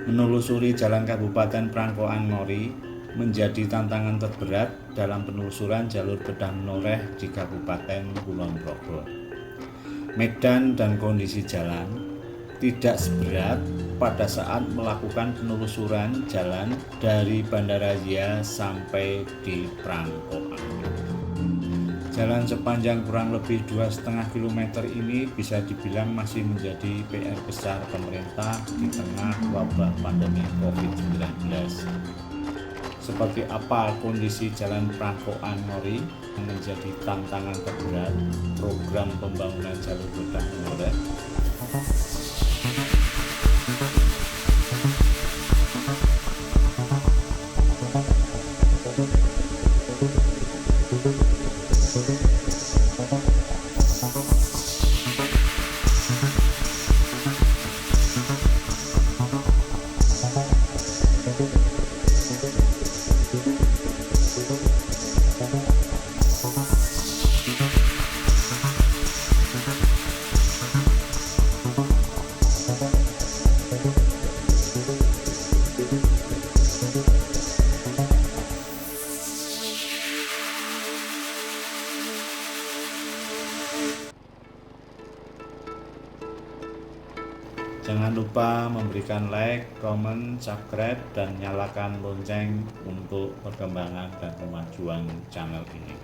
Menelusuri jalan Kabupaten Prangkoan Ngori menjadi tantangan terberat dalam penelusuran jalur bedah menoreh di Kabupaten Kulon Progo. Medan dan kondisi jalan tidak seberat pada saat melakukan penelusuran jalan dari Bandaraya sampai di Prangkoan. Jalan sepanjang kurang lebih 2,5 km ini bisa dibilang masih menjadi PR besar pemerintah di tengah wabah pandemi COVID-19. Seperti apa kondisi jalan Prangkoan Ngori yang menjadi tantangan terberat program pembangunan jalur bedah menoreh? Jangan lupa memberikan like, komen, subscribe, dan nyalakan lonceng untuk perkembangan dan kemajuan channel ini.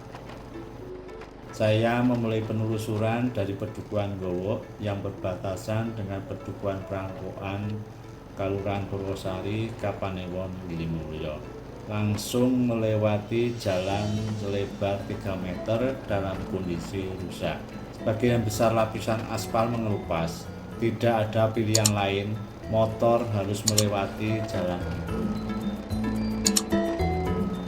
Saya memulai penelusuran dari Pedukuhan Gowo yang berbatasan dengan Pedukuhan Prangkoan, Kelurahan Purwosari, Kapanewon, Gilimulyo. Langsung melewati jalan selebar 3 meter dalam kondisi rusak. Sebagian besar lapisan aspal mengelupas. Tidak ada pilihan lain, motor harus melewati jalan itu.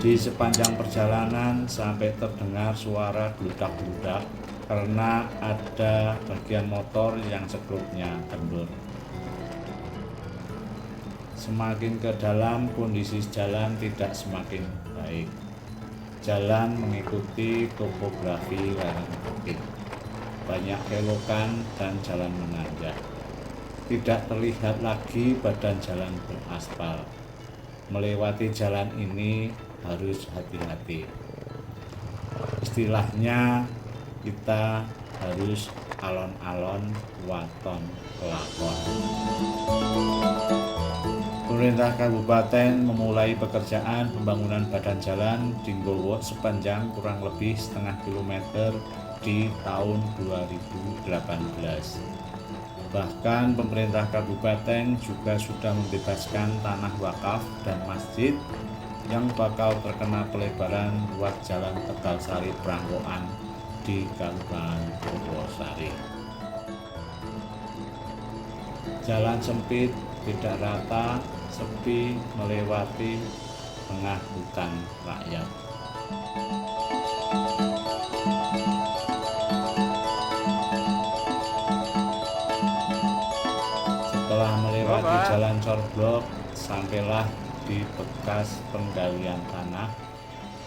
Di sepanjang perjalanan sampai terdengar suara gludak-gludak karena ada bagian motor yang sekluknya kendor. Semakin ke dalam, kondisi jalan tidak semakin baik. Jalan mengikuti topografi lereng bukit. Banyak kelokan dan jalan menanjak. Tidak terlihat lagi badan jalan beraspal. Melewati jalan ini harus hati-hati. Istilahnya kita harus alon-alon waton kelakon. Pemerintah Kabupaten memulai pekerjaan pembangunan badan jalan di Gowo sepanjang kurang lebih setengah kilometer di tahun 2018. Bahkan pemerintah kabupaten juga sudah membebaskan tanah wakaf dan masjid yang bakal terkena pelebaran ruas jalan Tegalsari Prangkoan di Kabupaten Purwosari. Jalan sempit, tidak rata, sepi melewati tengah hutan rakyat. Setelah melewati jalan Corblok, sampailah di bekas penggalian tanah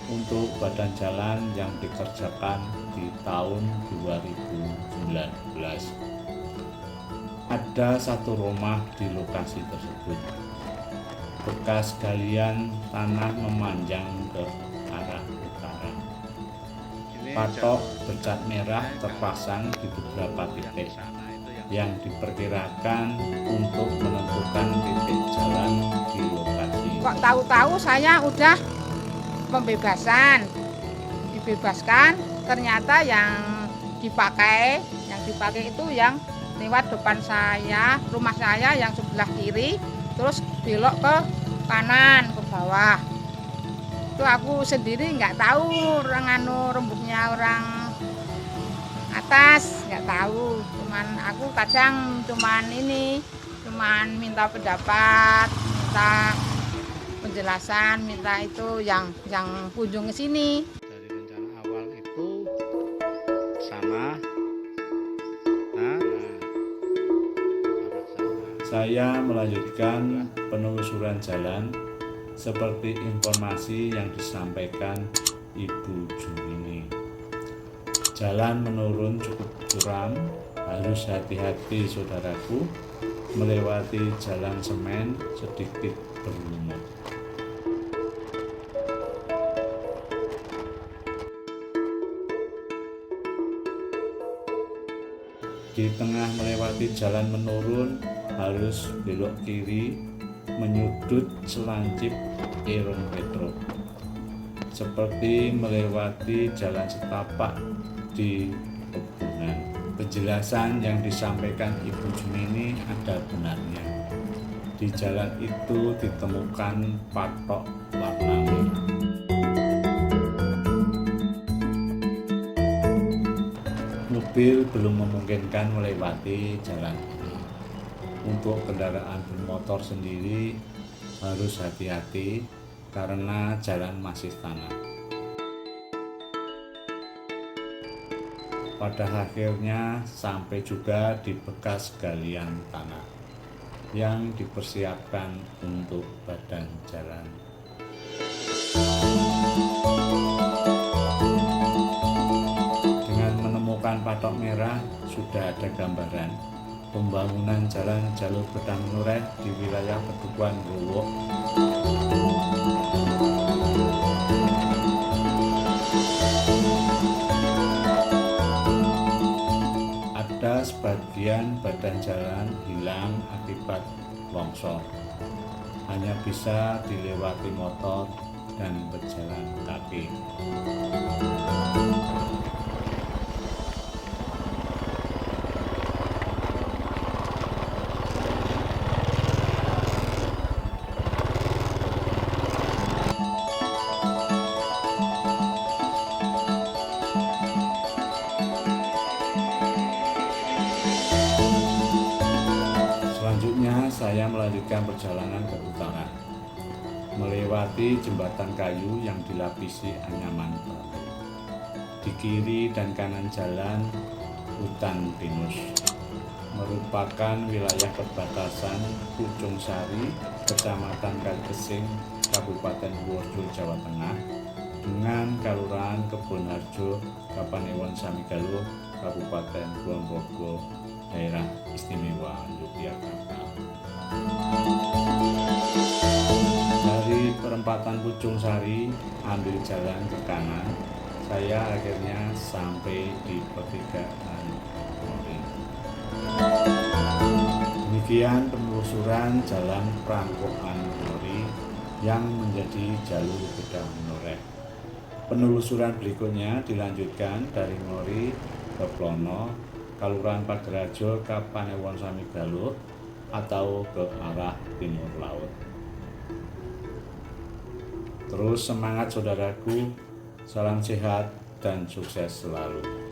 untuk badan jalan yang dikerjakan di tahun 2019. Ada satu rumah di lokasi tersebut. Bekas galian tanah memanjang ke arah utara. Patok bercat merah terpasang di beberapa titik yang diperkirakan untuk menentukan titik jalan di lokasi. Kok tahu-tahu saya udah pembebasan, dibebaskan, ternyata yang dipakai itu yang lewat depan saya, rumah saya yang sebelah kiri, terus belok ke kanan ke bawah. Itu aku sendiri nggak tahu rembuknya orang atas, nggak tahu. Cuman aku kadang cuman minta pendapat, minta penjelasan, minta itu yang kunjung ke sini. Dari rencana awal itu sana. Saya melanjutkan penelusuran jalan seperti informasi yang disampaikan Ibu Jumini. Jalan menurun cukup curam, harus hati-hati saudaraku. melewati jalan semen sedikit berlumut. Di tengah melewati jalan menurun, harus belok kiri menyudut selancip Irung Petruk, seperti melewati jalan setapak di pegunungan. Penjelasan yang disampaikan Ibu Jumini ada benarnya. Di jalan itu ditemukan patok warna merah. Mobil belum memungkinkan melewati jalan ini. Untuk kendaraan bermotor sendiri harus hati-hati karena jalan masih tanah. Pada akhirnya sampai juga di bekas galian tanah yang dipersiapkan untuk badan jalan. Dengan menemukan patok merah, sudah ada gambaran pembangunan jalan jalur Bedang Menoreh di wilayah Pedukuhan Growok. Ada sebagian badan jalan hilang akibat longsor, hanya bisa dilewati motor dan berjalan kaki. Selanjutnya saya melanjutkan perjalanan ke utara, melewati jembatan kayu yang dilapisi anyaman bambu. Di kiri dan kanan jalan hutan pinus, merupakan wilayah perbatasan Pucung Sari, Kecamatan Kalikesing, Kabupaten Purworejo, Jawa Tengah, dengan Kelurahan Kebonharjo, Kapanewon Samigaluh, Kabupaten Kulon Progo, Daerah Istimewa Yogyakarta. Dari perempatan Pucung Sari, ambil jalan ke kanan, saya akhirnya sampai di pertigaan Mori. Demikian penelusuran jalan Prangkoan Mori yang menjadi jalur Bedang Menoreh. Penelusuran berikutnya dilanjutkan dari Mori ke Plono, Kelurahan Pagerajo, Kapanewon Samigaluh, atau ke arah timur laut. Terus semangat saudaraku, salam sehat dan sukses selalu.